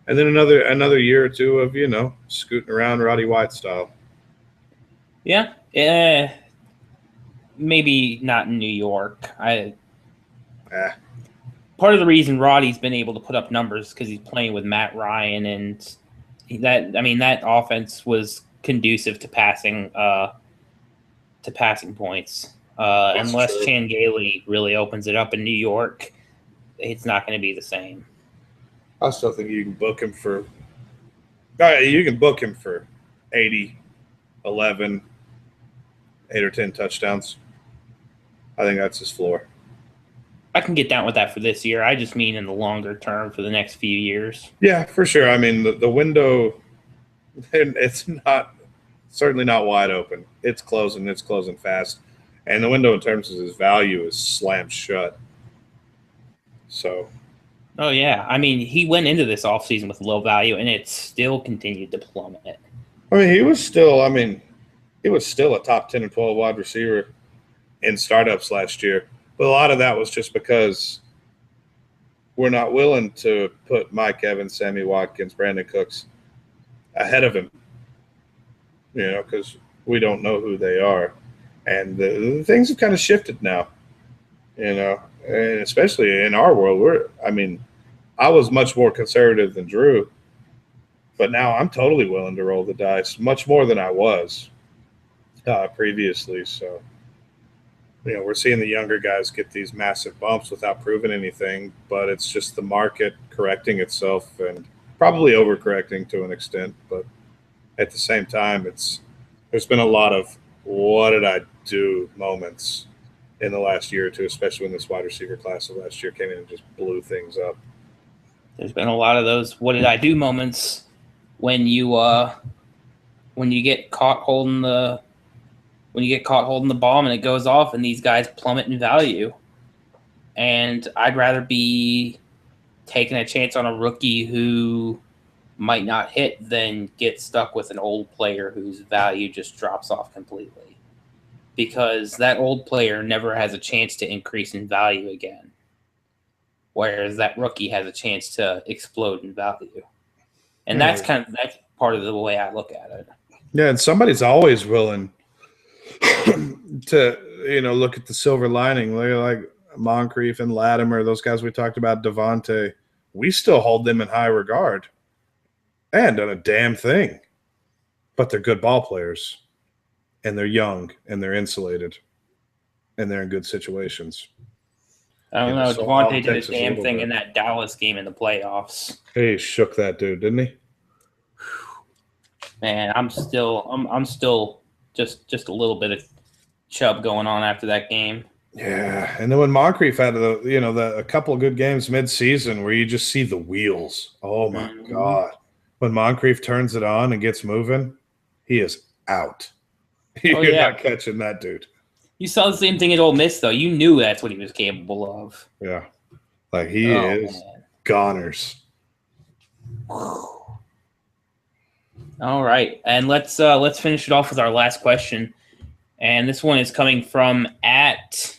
And then another year or two of, scooting around Roddy White style. Yeah. Maybe not in New York. Part of the reason Roddy's been able to put up numbers because he's playing with Matt Ryan, and that offense was conducive to passing points. Unless true. Chan Gailey really opens it up in New York, it's not going to be the same. I still think you can book him for 80, 11, 8 or 10 touchdowns. I think that's his floor. I can get down with that for this year. I just mean in the longer term for the next few years. Yeah, for sure. I mean, the window, it's certainly not wide open. It's closing fast. And the window in terms of his value is slammed shut. So. Oh, yeah. I mean, he went into this offseason with low value, and it still continued to plummet. I mean, he was still a top 10 and 12 wide receiver in startups last year. But a lot of that was just because we're not willing to put Mike Evans, Sammy Watkins, Brandon Cooks ahead of him, because we don't know who they are. And the things have kind of shifted now, and especially in our world. I was much more conservative than Drew, but now I'm totally willing to roll the dice, much more than I was previously. So, we're seeing the younger guys get these massive bumps without proving anything, but it's just the market correcting itself and probably overcorrecting to an extent. But at the same time, there's been a lot of what did I do moments in the last year or two, especially when this wide receiver class of last year came in and just blew things up. There's been a lot of those what did I do moments when you get caught holding the bomb and it goes off and these guys plummet in value. And I'd rather be taking a chance on a rookie who might not hit than get stuck with an old player whose value just drops off completely. Because that old player never has a chance to increase in value again. Whereas that rookie has a chance to explode in value. And that's part of the way I look at it. Yeah, and somebody's always willing to look at the silver lining, like Moncrief and Latimer, those guys we talked about, Devontae. We still hold them in high regard. They hadn't done a damn thing, but they're good ball players, and they're young, and they're insulated, and they're in good situations. I don't know. Devontae did a damn thing in that Dallas game in the playoffs. He shook that dude, didn't he? Man, I'm still just a little bit of chub going on after that game. Yeah, and then when Moncrief had a couple of good games mid-season where you just see the wheels. Oh my God! When Moncrief turns it on and gets moving, he is out. You're not catching that dude. You saw the same thing at Ole Miss, though. You knew that's what he was capable of. Yeah, like he is goners. All right, and let's finish it off with our last question, and this one is coming from at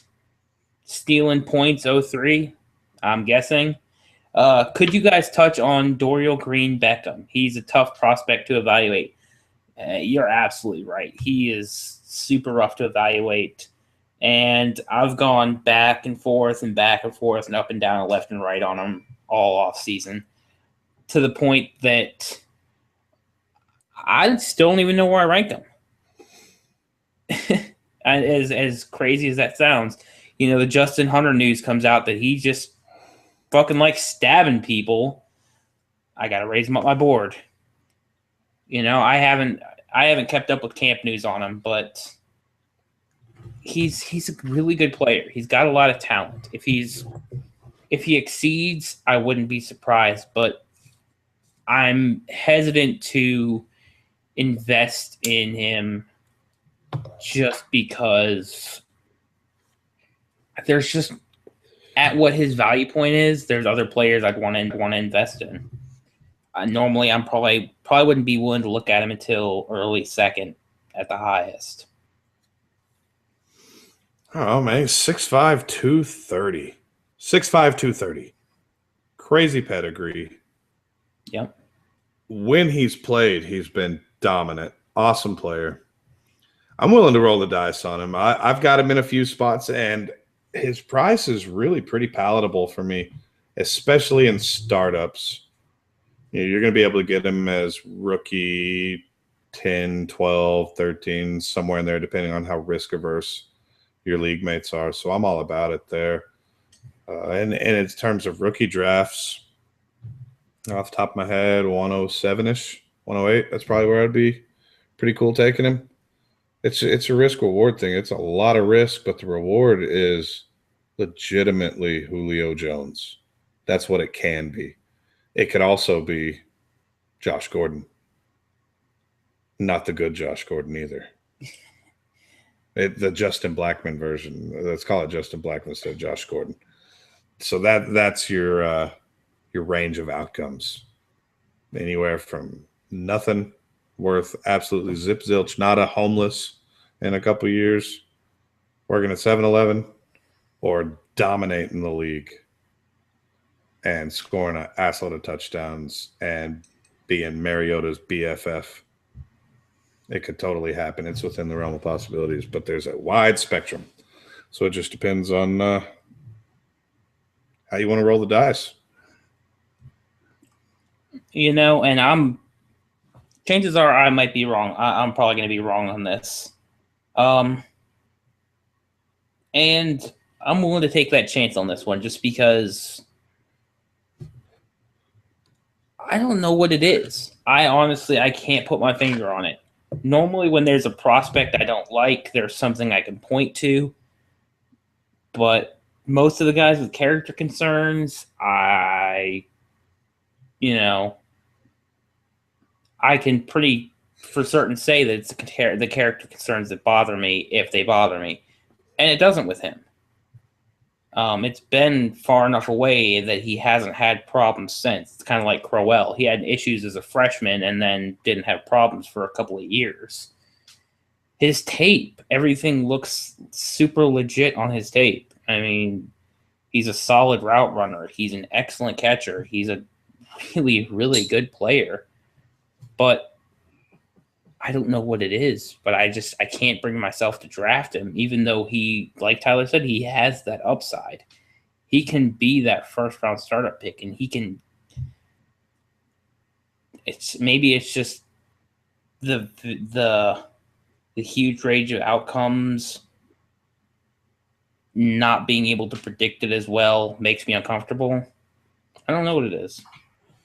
Stealing Points 03. I'm guessing. Could you guys touch on Dorial Green Beckham? He's a tough prospect to evaluate. You're absolutely right. He is super rough to evaluate. And I've gone back and forth and up and down and left and right on him all off season to the point that I still don't even know where I rank him. as crazy as that sounds, the Justin Hunter news comes out that he just fucking likes stabbing people. I got to raise him up my board. I I haven't kept up with camp news on him, but he's a really good player. He's got a lot of talent. If he exceeds, I wouldn't be surprised, but I'm hesitant to invest in him just because there's just at what his value point is, there's other players I'd want to invest in. Normally, I'm probably wouldn't be willing to look at him until early second at the highest. Oh man, 6'5", 230. 6'5", 230. Crazy pedigree. Yep. When he's played, he's been dominant. Awesome player. I'm willing to roll the dice on him. I've got him in a few spots, and his price is really pretty palatable for me, especially in startups. You're going to be able to get him as rookie 10, 12, 13, somewhere in there, depending on how risk-averse your league mates are. So I'm all about it there. And in terms of rookie drafts, off the top of my head, 107-ish, 108, that's probably where I'd be pretty cool taking him. It's a risk-reward thing. It's a lot of risk, but the reward is legitimately Julio Jones. That's what it can be. It could also be Josh Gordon. Not the good Josh Gordon either. The Justin Blackmon version. Let's call it Justin Blackmon instead of Josh Gordon. So that's your range of outcomes. Anywhere from nothing, worth absolutely zip zilch, not a homeless in a couple years, working at 7-Eleven, or dominating the league and scoring an assload of touchdowns and being Mariota's BFF. It could totally happen. It's within the realm of possibilities, but there's a wide spectrum. So it just depends on how you want to roll the dice. And chances are I might be wrong. I'm probably going to be wrong on this. And I'm willing to take that chance on this one just because I don't know what it is. I can't put my finger on it. Normally when there's a prospect I don't like, there's something I can point to. But most of the guys with character concerns, I can pretty for certain say that it's the character concerns that bother me if they bother me. And it doesn't with him. It's been far enough away that he hasn't had problems since. It's kind of like Crowell. He had issues as a freshman and then didn't have problems for a couple of years. His tape, everything looks super legit on his tape. I mean, he's a solid route runner. He's an excellent catcher. He's a really, really good player. But I don't know what it is, but I can't bring myself to draft him, even though he, like Tyler said, he has that upside. He can be that first-round startup pick, and he can – it's just the huge range of outcomes, not being able to predict it as well makes me uncomfortable. I don't know what it is.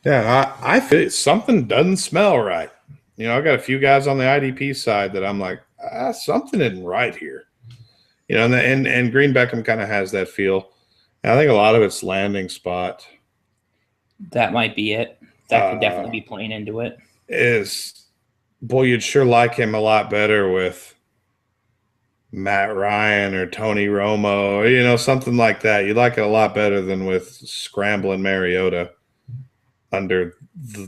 Yeah, I feel something doesn't smell right. I've got a few guys on the IDP side that I'm like, something isn't right here. And Green Beckham kind of has that feel. And I think a lot of it's landing spot. That might be it. That could definitely be playing into it. You'd sure like him a lot better with Matt Ryan or Tony Romo, or, something like that. You like it a lot better than with scrambling Mariota under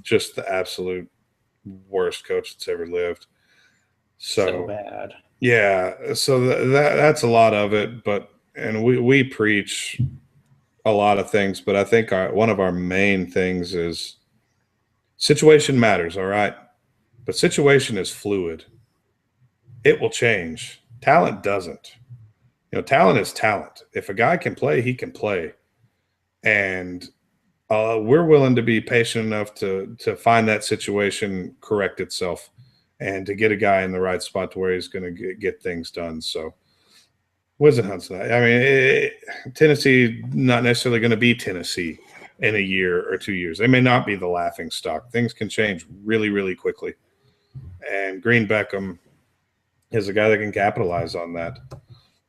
just the absolute worst coach that's ever lived. So bad. Yeah, so that's a lot of it, and we preach a lot of things, but I think one of our main things is situation matters, all right? But situation is fluid. It will change. Talent doesn't. Talent is talent. If a guy can play, he can play. And we're willing to be patient enough to find that situation correct itself and to get a guy in the right spot to where he's going to get things done. So Whizzing Hunt's not. I mean, Tennessee not necessarily going to be Tennessee in a year or 2 years. They may not be the laughing stock. Things can change really, really quickly. And Green Beckham is a guy that can capitalize on that.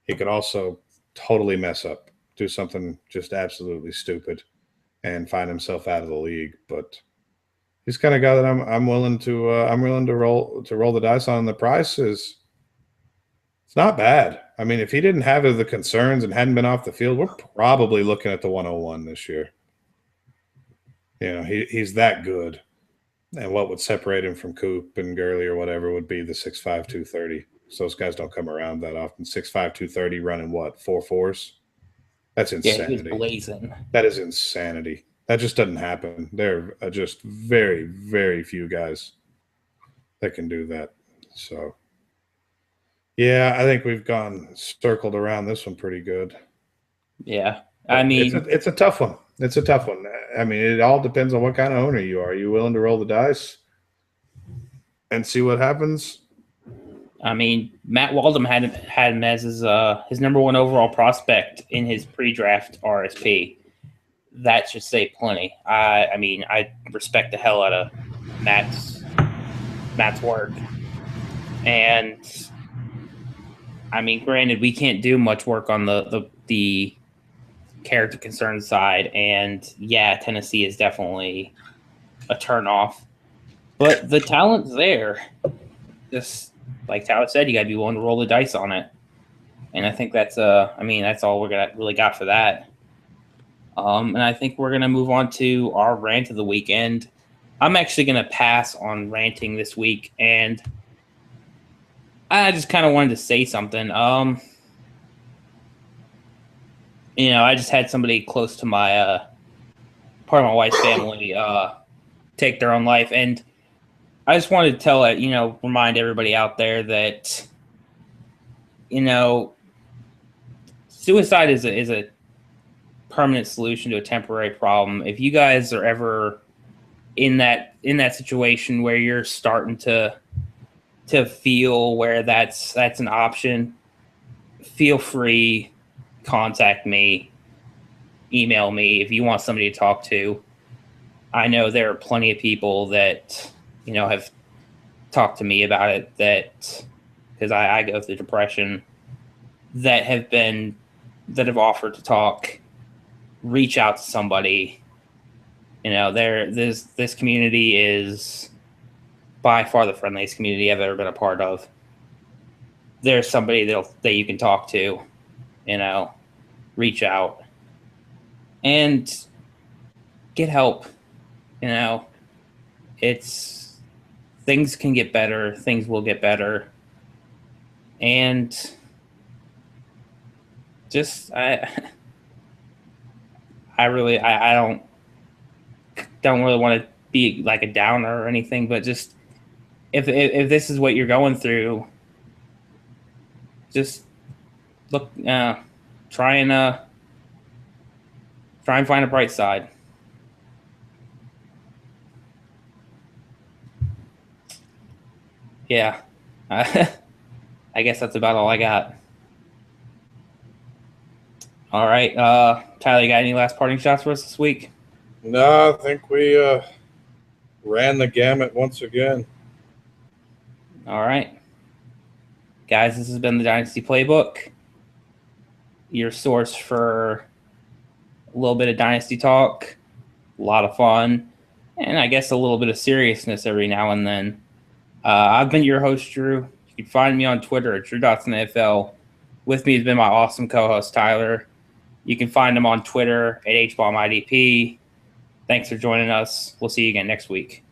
He could also totally mess up, do something just absolutely stupid, and find himself out of the league. But he's kind of guy that I'm willing to roll the dice on. The price is it's not bad. I mean, if he didn't have the concerns and hadn't been off the field, we're probably looking at the 101 this year. You know, he's that good. And what would separate him from Coop and Gurley or whatever would be the 6'5", 230. So those guys don't come around that often. 6'5", 230 running what, 4.4s? That's insanity. Yeah, he was blazing. That is insanity. That just doesn't happen. There are just very, very few guys that can do that. So, yeah, I think we've circled around this one pretty good. Yeah, I mean, it's a tough one. It's a tough one. I mean, it all depends on what kind of owner you are. Are you willing to roll the dice and see what happens? I mean, Matt Waldman had him as his number one overall prospect in his pre-draft RSP. That should say plenty. I mean, I respect the hell out of Matt's work. And I mean, granted, we can't do much work on the character concern side, and yeah, Tennessee is definitely a turnoff. But the talent's there. Just like Tyler said, you got to be willing to roll the dice on it. And I think that's that's all we're really got for that. And I think we're gonna move on to our rant of the weekend. I'm actually gonna pass on ranting this week, and I just kind of wanted to say something. I just had somebody close to my part of my wife's family take their own life, and I just wanted to remind everybody out there that suicide is a permanent solution to a temporary problem. If you guys are ever in that situation where you're starting to feel where that's an option, feel free, contact me, email me if you want somebody to talk to. I know there are plenty of people that have talked to me about it, that because I go through depression, that have offered to talk. Reach out to somebody. This community is by far the friendliest community I've ever been a part of. There's somebody that you can talk to, reach out and get help. It's things can get better. Things will get better. And just, I don't really want to be like a downer or anything, but just if this is what you're going through, just look, try and find a bright side. Yeah, I guess that's about all I got. All right, Tyler, you got any last parting shots for us this week? No, I think we ran the gamut once again. All right. Guys, this has been the Dynasty Playbook, your source for a little bit of Dynasty talk, a lot of fun, and I guess a little bit of seriousness every now and then. I've been your host, Drew. You can find me on Twitter at Drew.NFL. With me has been my awesome co-host, Tyler. You can find him on Twitter at HBOMIDP. Thanks for joining us. We'll see you again next week.